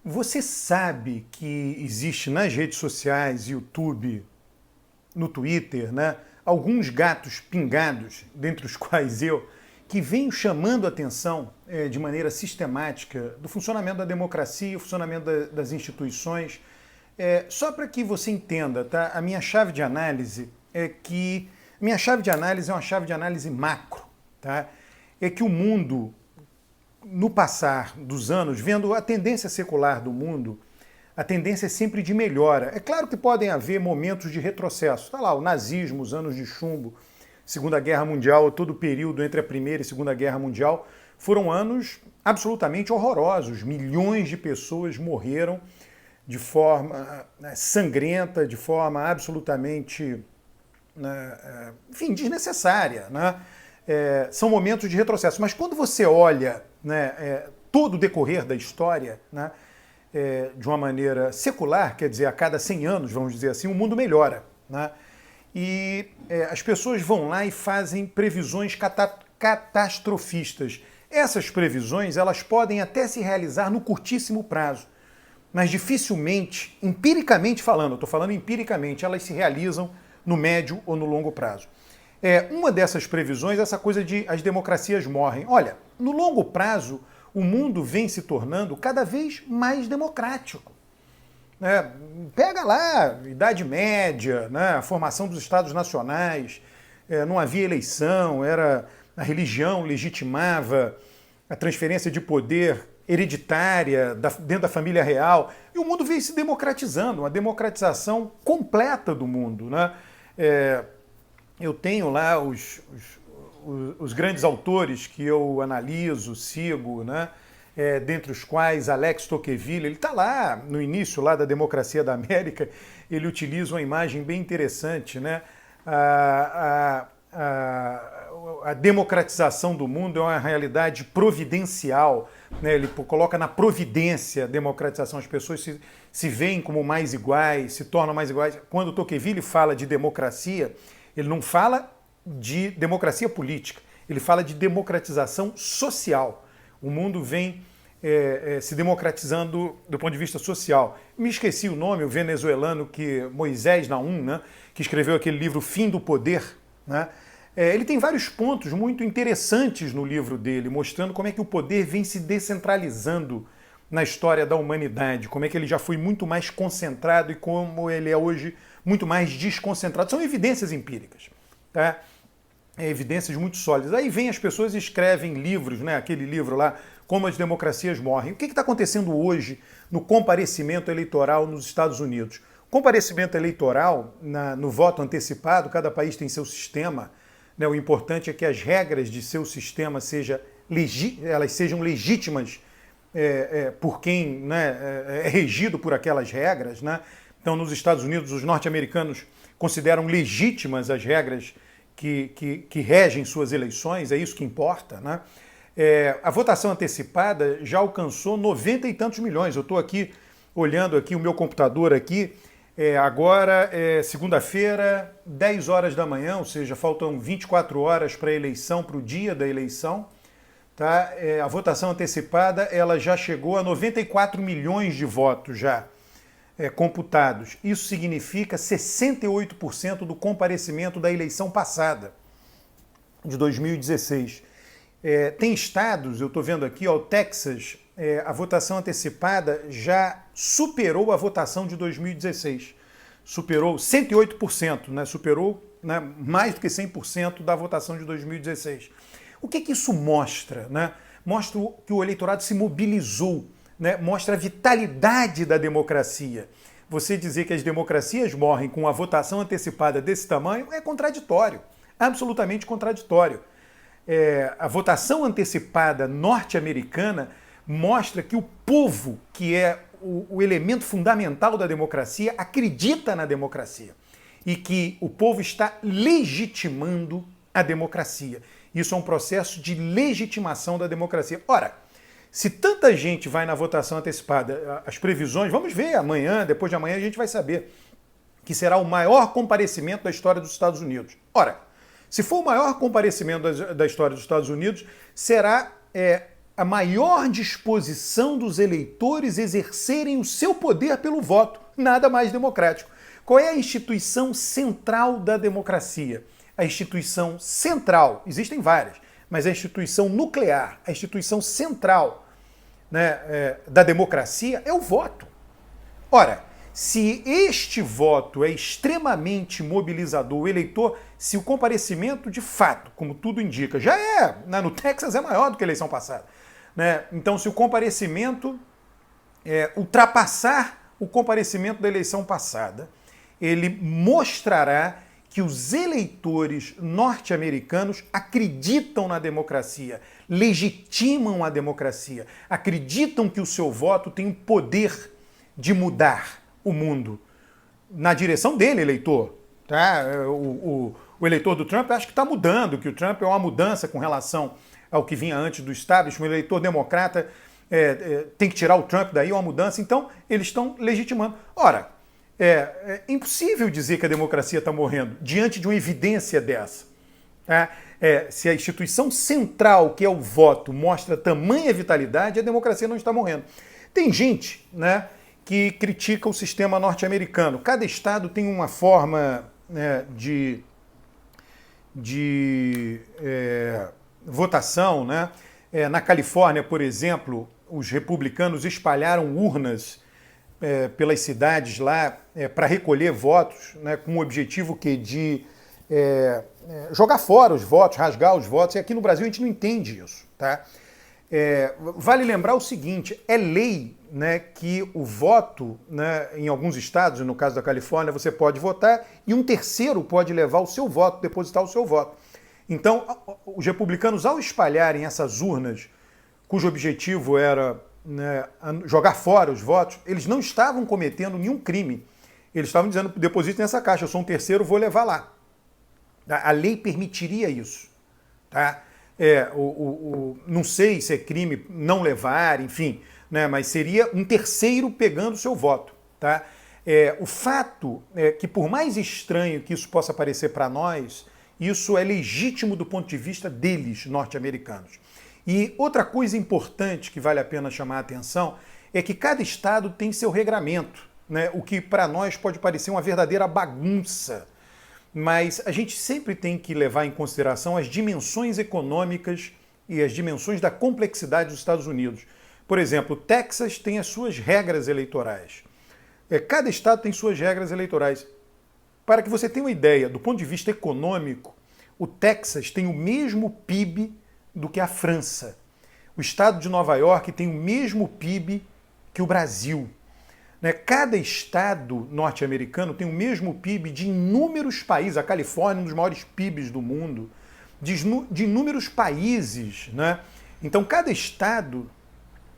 Você sabe que existe nas redes sociais, YouTube, no Twitter, né, alguns gatos pingados, dentre os quais eu, que venho chamando a atenção de maneira sistemática do funcionamento da democracia, o funcionamento das instituições. Só para que você entenda, tá? A minha chave de análise é que minha chave de análise é uma chave de análise macro, tá? É que o mundo, no passar dos anos, vendo a tendência secular do mundo, a tendência é sempre de melhora. É claro que podem haver momentos de retrocesso. Está lá o nazismo, os anos de chumbo, Segunda Guerra Mundial, todo o período entre a Primeira e Segunda Guerra Mundial, foram anos absolutamente horrorosos. Milhões de pessoas morreram de forma sangrenta, de forma absolutamente, enfim, desnecessária, né? São momentos de retrocesso. Mas quando você olha, né, todo o decorrer da história, né, de uma maneira secular, quer dizer, a cada 100 anos, vamos dizer assim, o mundo melhora, né? E as pessoas vão lá e fazem previsões catastrofistas. Essas previsões, elas podem até se realizar no curtíssimo prazo, mas dificilmente, empiricamente falando, eu estou falando empiricamente, elas se realizam no médio ou no longo prazo. Uma dessas previsões é essa coisa de as democracias morrem. Olha, no longo prazo, o mundo vem se tornando cada vez mais democrático. Pega lá, Idade Média, né, a formação dos Estados Nacionais, não havia eleição, a religião legitimava a transferência de poder hereditária dentro da família real, e o mundo veio se democratizando, uma democratização completa do mundo, né? Eu tenho lá os grandes autores que eu analiso, sigo, né? Dentre os quais Alex Tocqueville, ele está lá no início lá da Democracia da América, ele utiliza uma imagem bem interessante, né? A democratização do mundo é uma realidade providencial, né? Ele coloca na providência a democratização, as pessoas se veem como mais iguais, se tornam mais iguais. Quando Tocqueville fala de democracia, ele não fala de democracia política, ele fala de democratização social. O mundo vem se democratizando do ponto de vista social. Me esqueci o nome, o venezuelano Moisés Naum, né, que escreveu aquele livro Fim do Poder, né? Ele tem vários pontos muito interessantes no livro dele, mostrando como é que o poder vem se descentralizando na história da humanidade, como é que ele já foi muito mais concentrado e como ele é hoje muito mais desconcentrado. São evidências empíricas, tá? Evidências muito sólidas. Aí vem as pessoas e escrevem livros, né? Aquele livro lá, Como as Democracias Morrem. O que está acontecendo hoje no comparecimento eleitoral nos Estados Unidos? Comparecimento eleitoral, no voto antecipado, cada país tem seu sistema, né? O importante é que as regras de seu sistema elas sejam legítimas por quem, né, é regido por aquelas regras, né? Então, nos Estados Unidos, os norte-americanos consideram legítimas as regras que regem suas eleições, é isso que importa, né? A votação antecipada já alcançou 90 e tantos milhões. Eu estou aqui olhando aqui o meu computador aqui, agora é segunda-feira, 10 horas da manhã, ou seja, faltam 24 horas para a eleição, para o dia da eleição, tá? A votação antecipada ela já chegou a 94 milhões de votos já computados. Isso significa 68% do comparecimento da eleição passada, de 2016. Tem estados, eu estou vendo aqui, ó, o Texas, a votação antecipada já superou a votação de 2016. Superou 108%, né? Superou, né, mais do que 100% da votação de 2016. O que isso mostra, né? Mostra que o eleitorado se mobilizou, né? Mostra a vitalidade da democracia. Você dizer que as democracias morrem com a votação antecipada desse tamanho é contraditório, absolutamente contraditório. A votação antecipada norte-americana mostra que o povo, que é o elemento fundamental da democracia, acredita na democracia e que o povo está legitimando a democracia. Isso é um processo de legitimação da democracia. Ora, se tanta gente vai na votação antecipada, as previsões, vamos ver amanhã, depois de amanhã a gente vai saber que será o maior comparecimento da história dos Estados Unidos. Ora, se for o maior comparecimento da história dos Estados Unidos, será a maior disposição dos eleitores exercerem o seu poder pelo voto. Nada mais democrático. Qual é a instituição central da democracia? A instituição central, existem várias, mas a instituição nuclear, a instituição central, né, da democracia é o voto. Ora, se este voto é extremamente mobilizador, o eleitor, se o comparecimento de fato, como tudo indica, já é, no Texas é maior do que a eleição passada, né? Então, se o comparecimento ultrapassar o comparecimento da eleição passada, ele mostrará que os eleitores norte-americanos acreditam na democracia, legitimam a democracia, acreditam que o seu voto tem o poder de mudar o mundo na direção dele, eleitor. Tá? O eleitor do Trump acha que está mudando, que o Trump é uma mudança com relação ao que vinha antes do establishment. O eleitor democrata tem que tirar o Trump daí, é uma mudança. Então, eles estão legitimando. Ora, é impossível dizer que a democracia está morrendo diante de uma evidência dessa. Tá? Se a instituição central, que é o voto, mostra tamanha vitalidade, a democracia não está morrendo. Tem gente, né, que critica o sistema norte-americano. Cada estado tem uma forma, né, de votação, né? Na Califórnia, por exemplo, os republicanos espalharam urnas pelas cidades lá para recolher votos, né, com o objetivo de jogar fora os votos, rasgar os votos. E aqui no Brasil a gente não entende isso. Tá? Vale lembrar o seguinte, é lei, né, que o voto, né, em alguns estados, no caso da Califórnia, você pode votar e um terceiro pode levar o seu voto, depositar o seu voto. Então, os republicanos, ao espalharem essas urnas, cujo objetivo era, né, jogar fora os votos, eles não estavam cometendo nenhum crime. Eles estavam dizendo, deposite nessa caixa, eu sou um terceiro, vou levar lá. A lei permitiria isso. Tá? Não sei se é crime não levar, enfim, né, mas seria um terceiro pegando o seu voto. Tá? O fato é que, por mais estranho que isso possa parecer para nós, isso é legítimo do ponto de vista deles, norte-americanos. E outra coisa importante que vale a pena chamar a atenção é que cada estado tem seu regramento, né, o que para nós pode parecer uma verdadeira bagunça. Mas a gente sempre tem que levar em consideração as dimensões econômicas e as dimensões da complexidade dos Estados Unidos. Por exemplo, o Texas tem as suas regras eleitorais. Cada estado tem suas regras eleitorais. Para que você tenha uma ideia, do ponto de vista econômico, o Texas tem o mesmo PIB do que a França. O estado de Nova York tem o mesmo PIB que o Brasil. Cada estado norte-americano tem o mesmo PIB de inúmeros países. A Califórnia é um dos maiores PIBs do mundo, de inúmeros países. Né? Então, cada estado,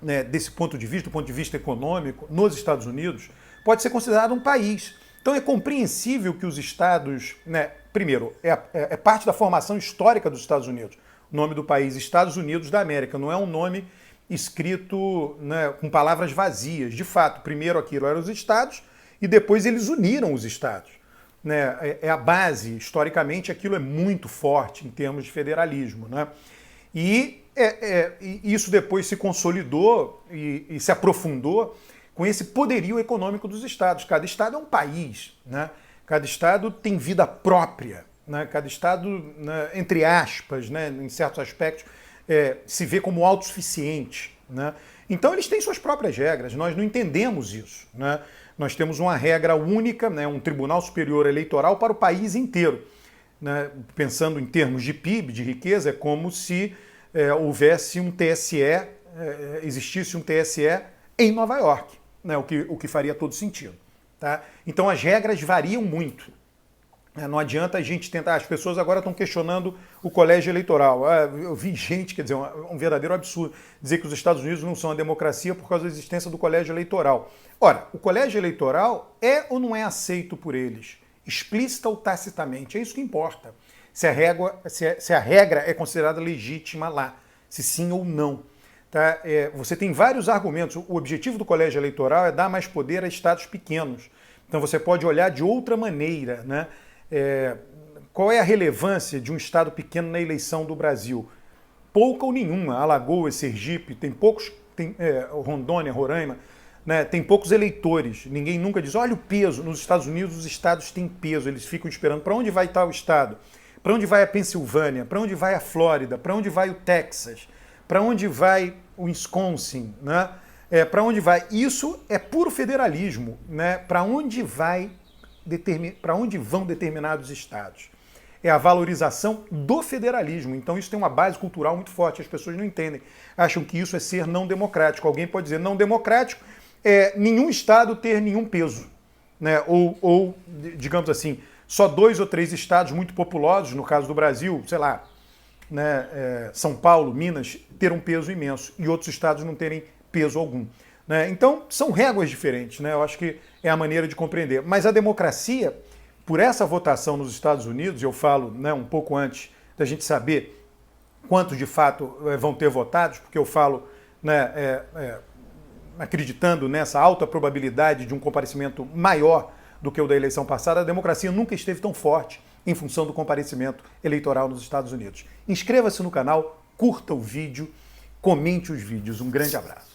né, desse ponto de vista, do ponto de vista econômico, nos Estados Unidos, pode ser considerado um país. Então, é compreensível que os estados, né, primeiro, é parte da formação histórica dos Estados Unidos. O nome do país, Estados Unidos da América, não é um nome escrito, né, com palavras vazias. De fato, primeiro aquilo eram os estados e depois eles uniram os estados. Né? É a base, historicamente, aquilo é muito forte em termos de federalismo. Né? E isso depois se consolidou e se aprofundou com esse poderio econômico dos estados. Cada estado é um país, né? Cada estado tem vida própria. Né? Cada estado, né, entre aspas, né, em certos aspectos, se vê como autossuficiente. Né? Então eles têm suas próprias regras, nós não entendemos isso. Né? Nós temos uma regra única, né, um Tribunal Superior Eleitoral para o país inteiro. Né? Pensando em termos de PIB, de riqueza, é como se houvesse um TSE, existisse um TSE em Nova York, né? o que faria todo sentido. Tá? Então as regras variam muito. Não adianta a gente tentar. As pessoas agora estão questionando o colégio eleitoral. Eu vi gente, quer dizer, um verdadeiro absurdo, dizer que os Estados Unidos não são uma democracia por causa da existência do colégio eleitoral. Ora, o colégio eleitoral é ou não é aceito por eles? Explícita ou tacitamente? É isso que importa. Se a regra é considerada legítima lá, se sim ou não. Tá? Você tem vários argumentos. O objetivo do colégio eleitoral é dar mais poder a estados pequenos. Então você pode olhar de outra maneira, né? Qual é a relevância de um estado pequeno na eleição do Brasil? pouca ou nenhuma. Alagoas, Sergipe, tem poucos, Rondônia, Roraima, né, tem poucos eleitores. Ninguém nunca diz, olha o peso. Nos Estados Unidos, os estados têm peso. Eles ficam esperando para onde vai tal estado, para onde vai a Pensilvânia, para onde vai a Flórida, para onde vai o Texas, para onde vai o Wisconsin, né? Para onde vai? Isso é puro federalismo, né? Para onde vão determinados estados? É a valorização do federalismo. Então isso tem uma base cultural muito forte. As pessoas não entendem. Acham que isso é ser não democrático. Alguém pode dizer não democrático é nenhum estado ter nenhum peso, né? Ou digamos assim, só 2 ou 3 estados muito populosos, no caso do Brasil, sei lá, né, São Paulo, Minas, ter um peso imenso e outros estados não terem peso algum, né? Então são réguas diferentes, né? Eu acho que é a maneira de compreender. Mas a democracia, por essa votação nos Estados Unidos, eu falo, né, um pouco antes da gente saber quantos de fato vão ter votados, porque eu falo, né, acreditando nessa alta probabilidade de um comparecimento maior do que o da eleição passada, a democracia nunca esteve tão forte em função do comparecimento eleitoral nos Estados Unidos. Inscreva-se no canal, curta o vídeo, comente os vídeos. Um grande abraço.